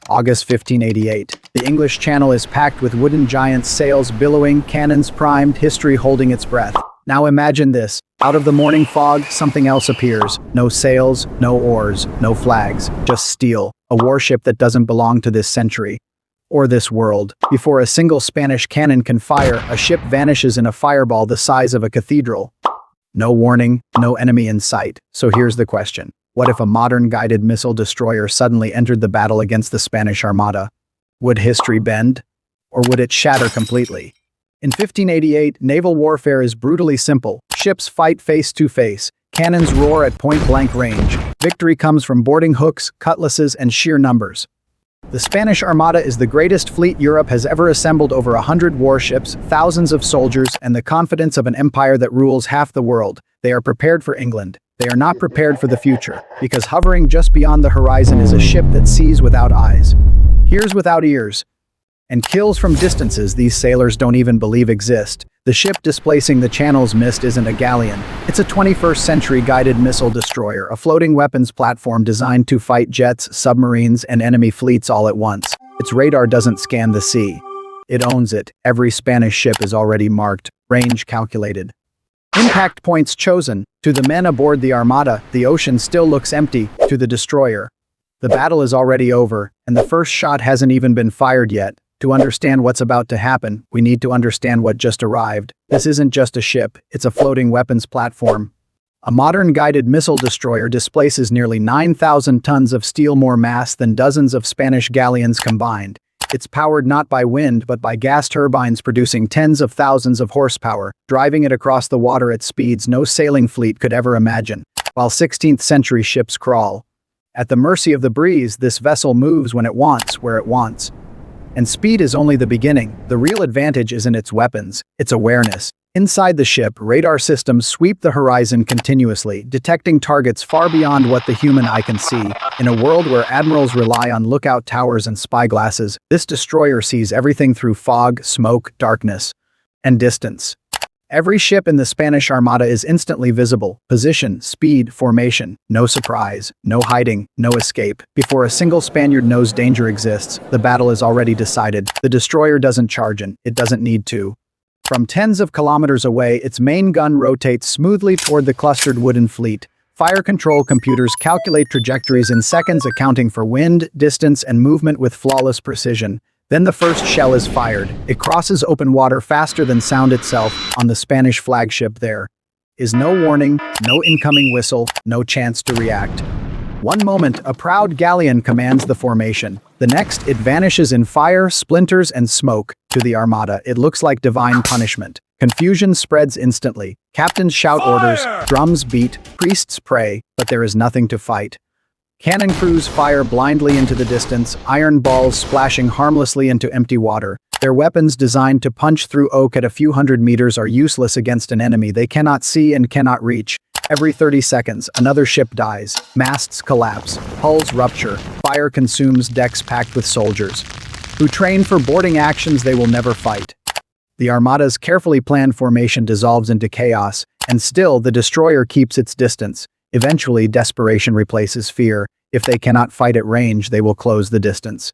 August 1588. The English Channel is packed with wooden giants, sails billowing, cannons primed, history holding its breath. Now imagine this. Out of the morning fog, something else appears. No sails, no oars, no flags, just steel. A warship that doesn't belong to this century or this world. Before a single Spanish cannon can fire, a ship vanishes in a fireball the size of a cathedral. No warning, no enemy in sight. So here's the question. What if a modern guided missile destroyer suddenly entered the battle against the Spanish Armada? Would history bend? Or would it shatter completely? In 1588, naval warfare is brutally simple. Ships fight face to face. Cannons roar at point-blank range. Victory comes from boarding hooks, cutlasses, and sheer numbers. The Spanish Armada is the greatest fleet Europe has ever assembled, over 100 warships, thousands of soldiers, and the confidence of an empire that rules half the world. They are prepared for England. They are not prepared for the future, because hovering just beyond the horizon is a ship that sees without eyes, hears without ears, and kills from distances these sailors don't even believe exist. The ship displacing the Channel's mist isn't a galleon. It's a 21st century guided missile destroyer, a floating weapons platform designed to fight jets, submarines, and enemy fleets all at once. Its radar doesn't scan the sea. It owns it. Every Spanish ship is already marked, range calculated, impact points chosen. To the men aboard the Armada, the ocean still looks empty. To the destroyer, the battle is already over, and the first shot hasn't even been fired yet. To understand what's about to happen, we need to understand what just arrived. This isn't just a ship, it's a floating weapons platform. A modern guided missile destroyer displaces nearly 9,000 tons of steel, more mass than dozens of Spanish galleons combined. It's powered not by wind but by gas turbines producing tens of thousands of horsepower, driving it across the water at speeds no sailing fleet could ever imagine. While 16th century ships crawl at the mercy of the breeze, this vessel moves when it wants, where it wants. And speed is only the beginning. The real advantage isn't its weapons, it's awareness. Inside the ship, radar systems sweep the horizon continuously, detecting targets far beyond what the human eye can see. In a world where admirals rely on lookout towers and spyglasses, this destroyer sees everything through fog, smoke, darkness, and distance. Every ship in the Spanish Armada is instantly visible. Position, speed, formation. No surprise, no hiding, no escape. Before a single Spaniard knows danger exists, the battle is already decided. The destroyer doesn't charge in. It doesn't need to. From tens of kilometers away, its main gun rotates smoothly toward the clustered wooden fleet. Fire control computers calculate trajectories in seconds, accounting for wind, distance, and movement with flawless precision. Then the first shell is fired. It crosses open water faster than sound itself. On the Spanish flagship there is no warning, no incoming whistle, no chance to react. One moment, a proud galleon commands the formation. The next, it vanishes in fire, splinters, and smoke. To the Armada, it looks like divine punishment. Confusion spreads instantly. Captains shout orders, drums beat, priests pray, but there is nothing to fight. Cannon crews fire blindly into the distance, iron balls splashing harmlessly into empty water. Their weapons, designed to punch through oak at a few hundred meters, are useless against an enemy they cannot see and cannot reach. Every 30 seconds, another ship dies. Masts collapse, hulls rupture, fire consumes decks packed with soldiers who train for boarding actions they will never fight. The Armada's carefully planned formation dissolves into chaos, and still the destroyer keeps its distance. Eventually, desperation replaces fear. If they cannot fight at range, they will close the distance.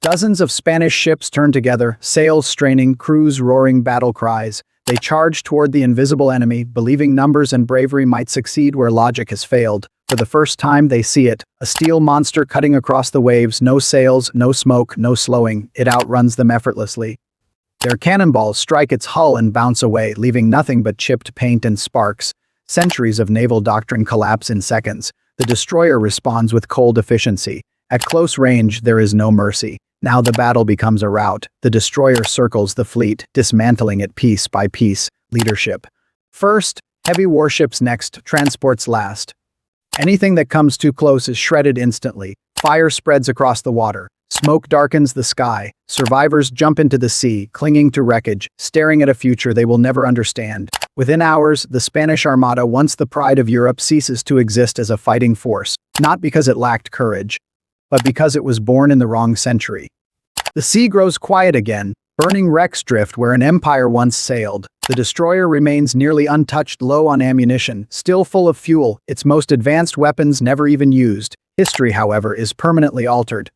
Dozens of Spanish ships turn together, sails straining, crews roaring battle cries. They charge toward the invisible enemy, believing numbers and bravery might succeed where logic has failed. For the first time, they see it, a steel monster cutting across the waves, no sails, no smoke, no slowing. It outruns them effortlessly. Their cannonballs strike its hull and bounce away, leaving nothing but chipped paint and sparks. Centuries of naval doctrine collapse in seconds. The destroyer responds with cold efficiency. At close range, there is no mercy. Now the battle becomes a rout. The destroyer circles the fleet, dismantling it piece by piece. Leadership first, heavy warships next, transports last. Anything that comes too close is shredded instantly. Fire spreads across the water. Smoke darkens the sky. Survivors jump into the sea, clinging to wreckage, staring at a future they will never understand. Within hours, the Spanish Armada, once the pride of Europe, ceases to exist as a fighting force, not because it lacked courage, but because it was born in the wrong century. The sea grows quiet again. Burning wrecks drift where an empire once sailed. The destroyer remains nearly untouched, low on ammunition, still full of fuel, its most advanced weapons never even used. History, however, is permanently altered.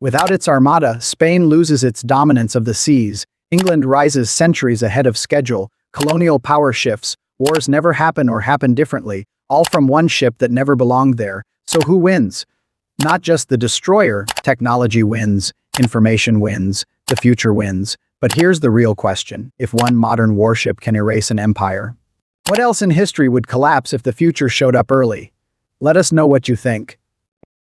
Without its armada, Spain loses its dominance of the seas. England rises centuries ahead of schedule. Colonial power shifts. Wars never happen or happen differently, all from one ship that never belonged there. So who wins? Not just the destroyer. Technology wins, information wins, the future wins. But here's the real question. If one modern warship can erase an empire, what else in history would collapse if the future showed up early? Let us know what you think.